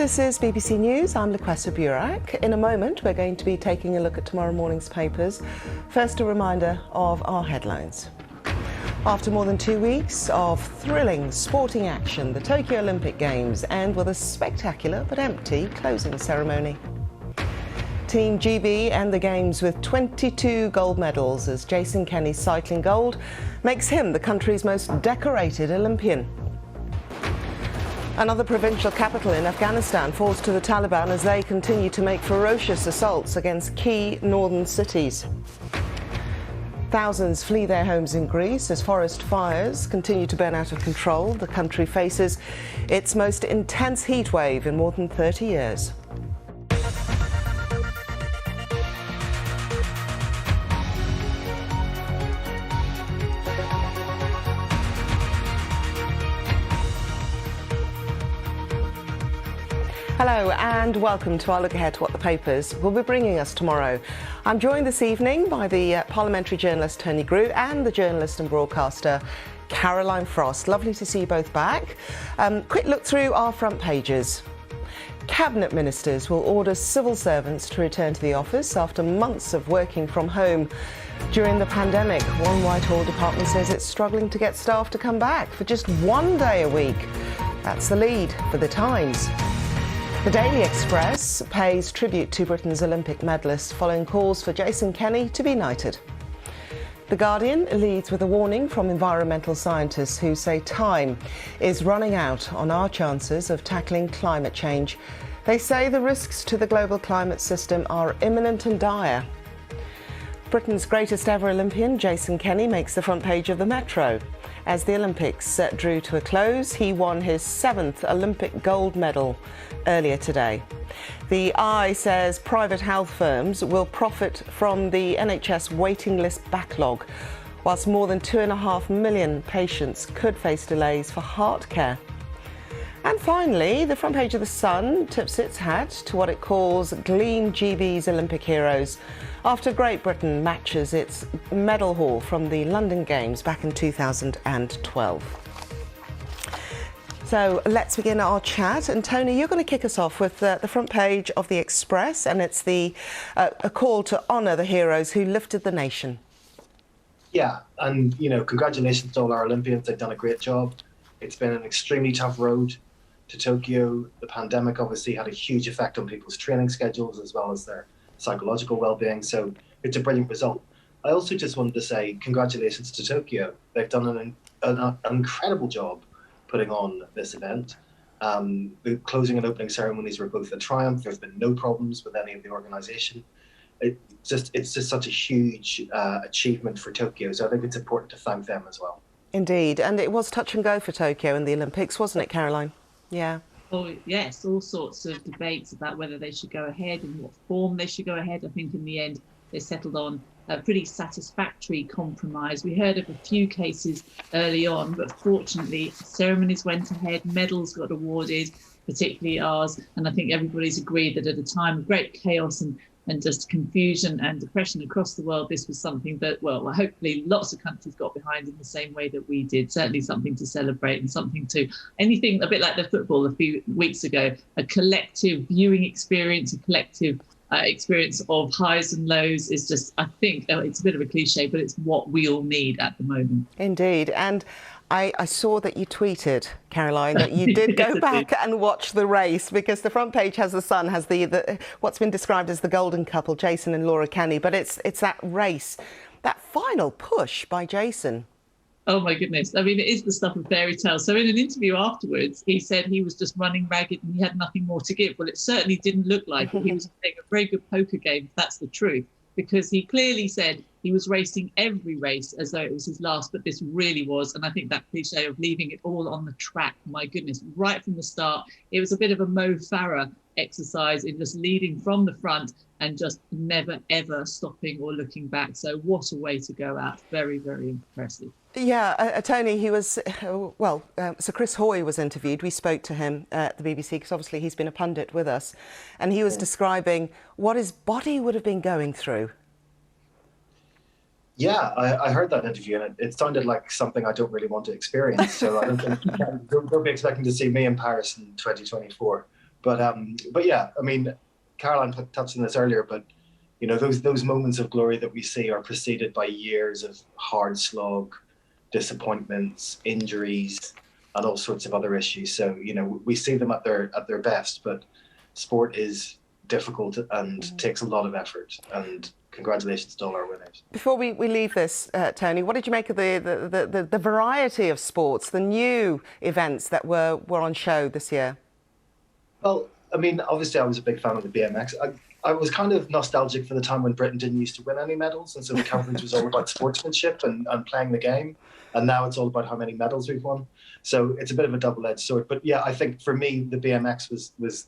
this is BBC News. I'm Lukwesa Burak. In a moment, we're going to be taking a look at tomorrow morning's papers. First, a reminder of our headlines. After more than 2 weeks of thrilling sporting action, the Tokyo Olympic Games end with a spectacular but empty closing ceremony. Team GB end the Games with 22 gold medals as Jason Kenny's cycling gold makes him the country's most decorated Olympian. Another provincial capital in Afghanistan falls to the Taliban as they continue to make ferocious assaults against key northern cities. Thousands flee their homes in Greece as forest fires continue to burn out of control. The country faces its most intense heat wave in more than 30 years. Hello and welcome to our look ahead to what the papers will be bringing us tomorrow. I'm joined this evening by the parliamentary journalist Tony Grew and the journalist and broadcaster Caroline Frost. Lovely to see you both back. Quick look through our front pages. Cabinet ministers will order civil servants to return to the office after months of working from home during the pandemic. One Whitehall department says it's struggling to get staff to come back for just 1 day a week. That's the lead for The Times. The Daily Express pays tribute to Britain's Olympic medalists following calls for Jason Kenny to be knighted. The Guardian leads with a warning from environmental scientists who say time is running out on our chances of tackling climate change. They say the risks to the global climate system are imminent and dire. Britain's greatest ever Olympian, Jason Kenny, makes the front page of the Metro. As the Olympics drew to a close, he won his 7th Olympic gold medal earlier today. The Eye says private health firms will profit from the NHS waiting list backlog, whilst more than 2.5 million patients could face delays for heart care. And finally, the front page of The Sun tips its hat to what it calls Gleam GB's Olympic heroes after Great Britain matches its medal haul from the London Games back in 2012. So let's begin our chat. And Tony, you're going to kick us off with the front page of The Express, and it's a call to honour the heroes who lifted the nation. Yeah, and, congratulations to all our Olympians. They've done a great job. It's been an extremely tough road to Tokyo. The pandemic obviously had a huge effect on people's training schedules as well as their psychological well-being. So it's a brilliant result. I also just wanted to say congratulations to Tokyo. They've done an incredible job putting on this event. The closing and opening ceremonies were both a triumph. There's been no problems with any of the organisation. It's just such a huge achievement for Tokyo. So I think it's important to thank them as well. Indeed. And it was touch and go for Tokyo in the Olympics, wasn't it, Caroline? Yeah. Oh, yes, all sorts of debates about whether they should go ahead, in what form they should go ahead. I think in the end, they settled on a pretty satisfactory compromise. We heard of a few cases early on, but fortunately, ceremonies went ahead, medals got awarded, particularly ours. And I think everybody's agreed that at a time of great chaos and just confusion and depression across the world, this was something that, well, hopefully lots of countries got behind in the same way that we did. Certainly something to celebrate and something to, anything a bit like the football a few weeks ago, a collective viewing experience, a collective experience of highs and lows is just, I think, it's a bit of a cliche, but it's what we all need at the moment. Indeed. And I saw that you tweeted, Caroline, that you did go back and watch the race, because the front page has The Sun, has the what's been described as the golden couple, Jason and Laura Kenny. But it's that race, that final push by Jason. Oh, my goodness. I mean, it is the stuff of fairy tales. So in an interview afterwards, he said he was just running ragged and he had nothing more to give. Well, it certainly didn't look like it. He was playing a very good poker game, if that's the truth, because he clearly said he was racing every race as though it was his last, but this really was. And I think that cliche of leaving it all on the track, my goodness, right from the start, it was a bit of a Mo Farah exercise in just leading from the front and just never, ever stopping or looking back. So what a way to go out. Very, very impressive. Yeah, Tony, he was, Sir Chris Hoy was interviewed. We spoke to him at the BBC because obviously he's been a pundit with us. And he was describing what his body would have been going through. Yeah, I heard that interview and it sounded like something I don't really want to experience. So I don't think don't be expecting to see me in Paris in 2024. But yeah, I mean, Caroline touched on this earlier, but you know, those moments of glory that we see are preceded by years of hard slog, disappointments, injuries, and all sorts of other issues. So you know, we see them at their best, but sport is difficult and takes a lot of effort. And congratulations to all our winners. Before we leave this, Tony, what did you make of the variety of sports, the new events that were on show this year? Well, I mean, obviously I was a big fan of the BMX. I was kind of nostalgic for the time when Britain didn't used to win any medals, and so the coverage was all about sportsmanship and playing the game. And now it's all about how many medals we've won. So it's a bit of a double-edged sword. But yeah, I think for me, the BMX was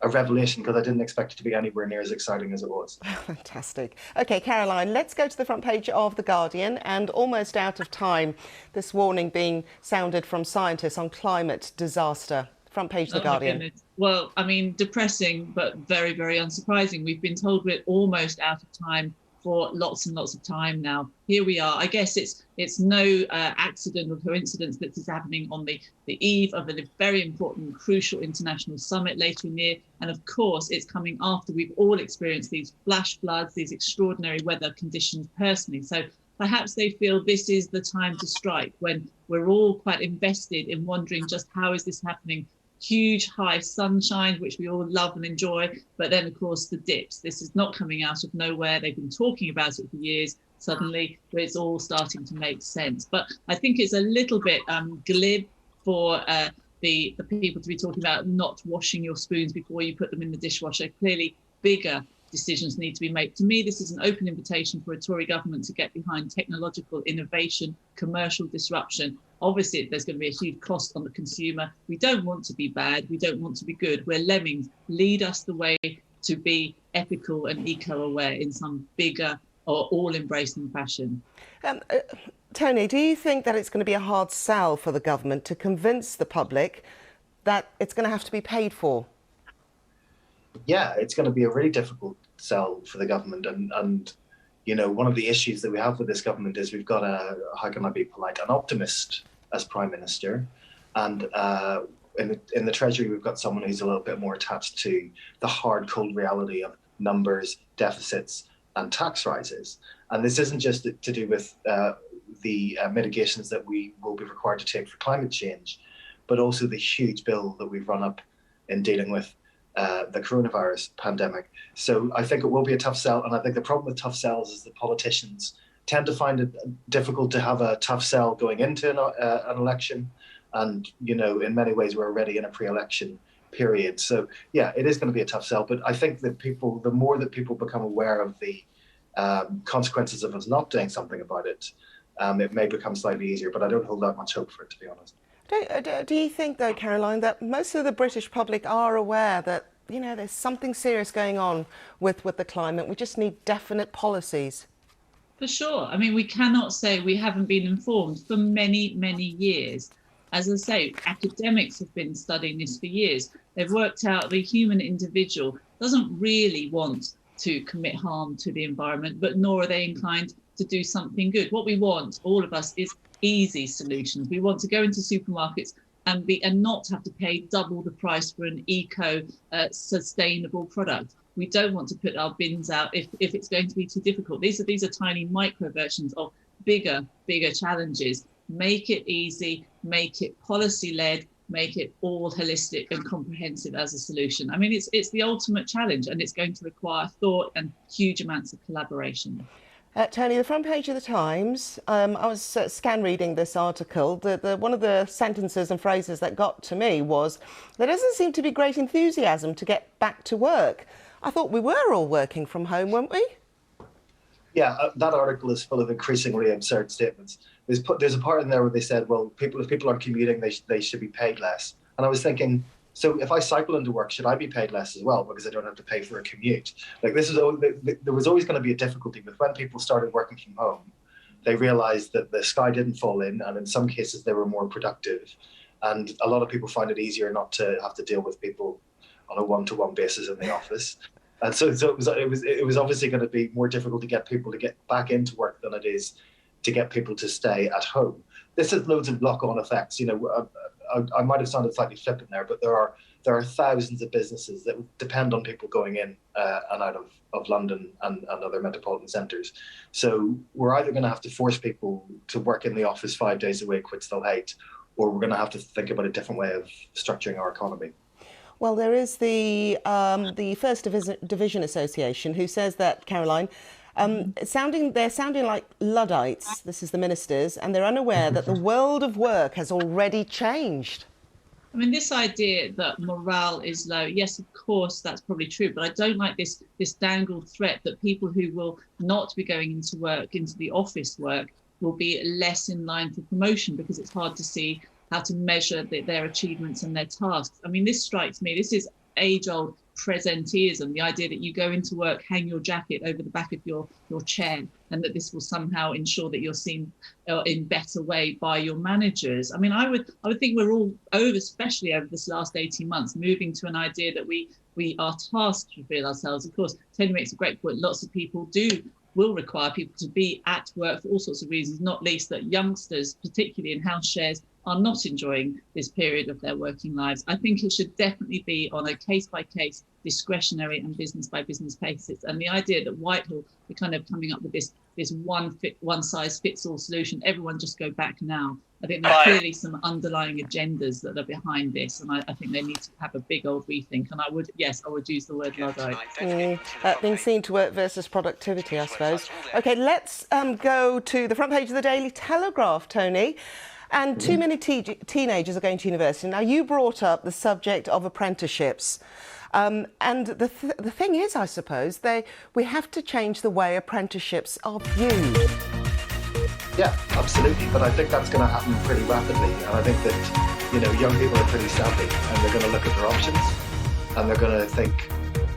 a revelation because I didn't expect it to be anywhere near as exciting as it was. Fantastic. OK, Caroline, let's go to the front page of The Guardian, and almost out of time, this warning being sounded from scientists on climate disaster. Front page of The Guardian. Well, I mean, depressing, but very, very unsurprising. We've been told we're almost out of time for lots and lots of time now. Here we are. I guess it's no accident or coincidence that this is happening on the eve of a very important, crucial international summit later in the year. And of course, it's coming after we've all experienced these flash floods, these extraordinary weather conditions personally. So perhaps they feel this is the time to strike, when we're all quite invested in wondering just how is this happening. Huge high sunshine, which we all love and enjoy, but then of course the dips. This is not coming out of nowhere. They've been talking about it for years. Suddenly it's all starting to make sense. But I think it's a little bit glib for the people to be talking about not washing your spoons before you put them in the dishwasher. Clearly bigger decisions need to be made. To me, this is an open invitation for a Tory government to get behind technological innovation, commercial disruption. Obviously, there's going to be a huge cost on the consumer. We don't want to be bad. We don't want to be good. We're lemmings. Lead us the way to be ethical and eco-aware in some bigger or all-embracing fashion. Tony, do you think that it's going to be a hard sell for the government to convince the public that it's going to have to be paid for? Yeah, it's going to be a really difficult sell for the government. And you know, one of the issues that we have with this government is we've got how can I be polite, an optimist as Prime Minister. And in the Treasury, we've got someone who's a little bit more attached to the hard, cold reality of numbers, deficits, and tax rises. And this isn't just to do with the mitigations that we will be required to take for climate change, but also the huge bill that we've run up in dealing with the coronavirus pandemic. So I think it will be a tough sell. And I think the problem with tough sells is that politicians tend to find it difficult to have a tough sell going into an election. And, you know, in many ways, we're already in a pre-election period. So, yeah, it is going to be a tough sell. But I think that the more that people become aware of the consequences of us not doing something about it, it may become slightly easier. But I don't hold that much hope for it, to be honest. Do you think, though, Caroline, that most of the British public are aware that, you know, there's something serious going on with the climate? We just need definite policies. For sure. I mean, we cannot say we haven't been informed for many, many years. As I say, academics have been studying this for years. They've worked out the human individual doesn't really want to commit harm to the environment, but nor are they inclined to do something good. What we want, all of us, is easy solutions. We want to go into supermarkets and not have to pay double the price for an sustainable product. We don't want to put our bins out if it's going to be too difficult. These are tiny micro versions of bigger challenges. Make it easy, make it policy led, make it all holistic and comprehensive as a solution. I mean, it's the ultimate challenge, and it's going to require thought and huge amounts of collaboration. Tony, the front page of the Times, I was scan reading this article. One of the sentences and phrases that got to me was, there doesn't seem to be great enthusiasm to get back to work. I thought we were all working from home, weren't we? Yeah, that article is full of increasingly absurd statements. There's a part in there where they said, well, if people aren't commuting, they should be paid less. And I was thinking, so if I cycle into work, should I be paid less as well because I don't have to pay for a commute? Like there was always going to be a difficulty with when people started working from home. They realized that the sky didn't fall in, and in some cases they were more productive. And a lot of people find it easier not to have to deal with people on a one-to-one basis in the office. And so it was obviously going to be more difficult to get people to get back into work than it is to get people to stay at home. This has loads of knock-on effects. You know, I might have sounded slightly flippant there, but there are thousands of businesses that depend on people going in and out of London and other metropolitan centres. So we're either going to have to force people to work in the office 5 days a week, which they'll hate, or we're going to have to think about a different way of structuring our economy. Well, there is the First Division Association who says that, Caroline, they're sounding like Luddites. This is the ministers, and they're unaware that the world of work has already changed. I mean, this idea that morale is low, yes, of course, that's probably true. But I don't like this dangled threat that people who will not be going into work, into the office work, will be less in line for promotion, because it's hard to see how to measure their achievements and their tasks. I mean, this strikes me, this is age-old presenteeism, the idea that you go into work, hang your jacket over the back of your chair, and that this will somehow ensure that you're seen in better way by your managers. I mean, I would think we're all especially over this last 18 months, moving to an idea that we are tasked to feel ourselves. Of course, Tony makes a great point. Lots of people will require people to be at work for all sorts of reasons, not least that youngsters, particularly in house shares, are not enjoying this period of their working lives. I think it should definitely be on a case-by-case, discretionary and business-by-business basis. And the idea that Whitehall are kind of coming up with this one-size-fits-all solution, everyone just go back now. I think there are clearly some underlying agendas that are behind this, and I think they need to have a big old rethink. And I would use the word Luddite. Being seen to work versus productivity, I suppose. OK, let's go to the front page of the Daily Telegraph, Tony. And too many teenagers are going to university. Now, you brought up the subject of apprenticeships. And the thing is, I suppose, we have to change the way apprenticeships are viewed. Yeah, absolutely. But I think that's going to happen pretty rapidly. And I think that, young people are pretty savvy, and they're going to look at their options, and they're going to think,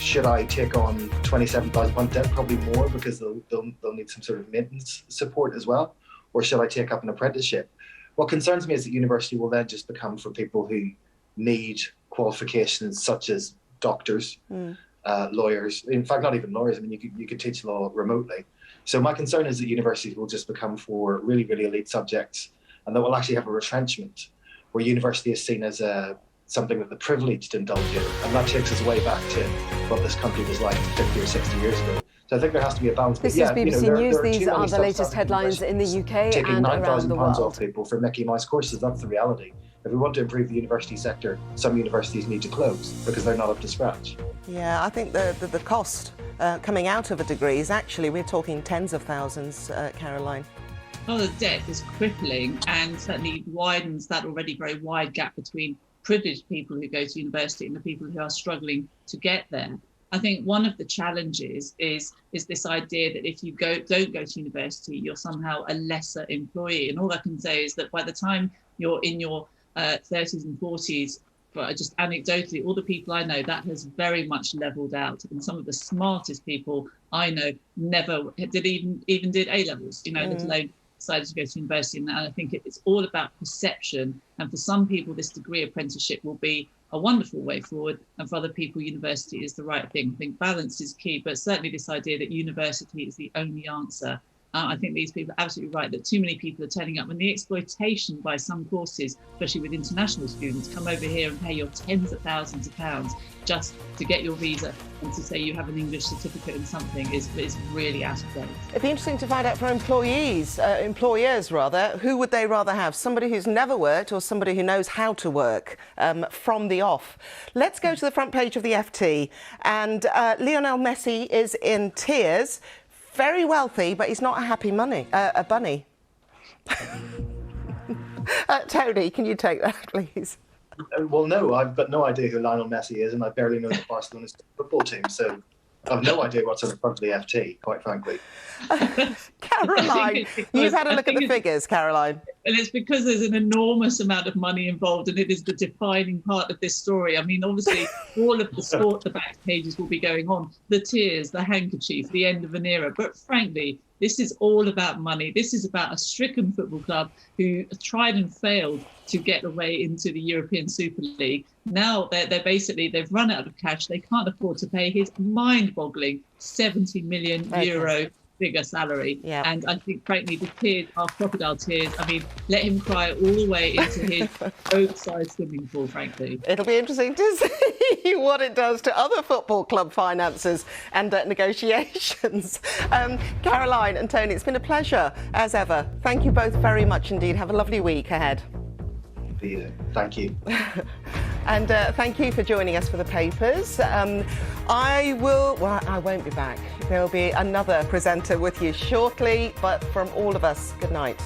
should I take on £27,000 debt? Probably more, because they'll need some sort of maintenance support as well. Or should I take up an apprenticeship? What concerns me is that university will then just become for people who need qualifications such as doctors, lawyers. In fact, not even lawyers. I mean, you could teach law remotely. So my concern is that universities will just become for really, really elite subjects, and that we'll actually have a retrenchment where university is seen as something that the privileged indulge in. And that takes us way back to what this country was like 50 or 60 years ago. So I think there has to be a balance. This is BBC News. These are the latest headlines in the UK and around the world. £9,000 off people for Mickey Mouse courses. That's the reality. If we want to improve the university sector, some universities need to close because they're not up to scratch. Yeah, I think the cost coming out of a degree is actually, we're talking tens of thousands, Caroline. Well, the debt is crippling and certainly widens that already very wide gap between privileged people who go to university and the people who are struggling to get there. I think one of the challenges is this idea that if you don't go to university, you're somehow a lesser employee. And all I can say is that by the time you're in your 30s and 40s, but just anecdotally, all the people I know, that has very much leveled out. And some of the smartest people I know never did even did A-levels, let alone decided to go to university. And I think it's all about perception. And for some people, this degree apprenticeship will be a wonderful way forward, and for other people, university is the right thing. I think balance is key, but certainly this idea that university is the only answer. I think these people are absolutely right that too many people are turning up, and the exploitation by some courses, especially with international students, come over here and pay your tens of thousands of pounds just to get your visa and to say you have an English certificate in something is really out of date. It'd be interesting to find out for employers rather, who would they rather have? Somebody who's never worked or somebody who knows how to work from the off? Let's go to the front page of the FT, and Lionel Messi is in tears. Very wealthy, but he's not a happy bunny. Tony, can you take that, please? Well, no, I've got no idea who Lionel Messi is, and I barely know the Barcelona's football team, so I've no idea what's on the front of the FT, quite frankly. Caroline, you've had a look at the figures, Caroline. And it's because there's an enormous amount of money involved, and it is the defining part of this story. I mean, obviously, all of the sport, the back pages will be going on, the tears, the handkerchief, the end of an era. But frankly, this is all about money. This is about a stricken football club who tried and failed to get away into the European Super League. Now they've run out of cash. They can't afford to pay his mind-boggling €70 million bigger salary. Yeah. And I think, frankly, the tears are crocodile tears. I mean, let him cry all the way into his oversized swimming pool, frankly. It'll be interesting to see what it does to other football club finances and negotiations. Caroline and Tony, it's been a pleasure as ever. Thank you both very much indeed. Have a lovely week ahead. Thank you. And thank you for joining us for the papers. I won't be back. There'll be another presenter with you shortly, but from all of us, good night.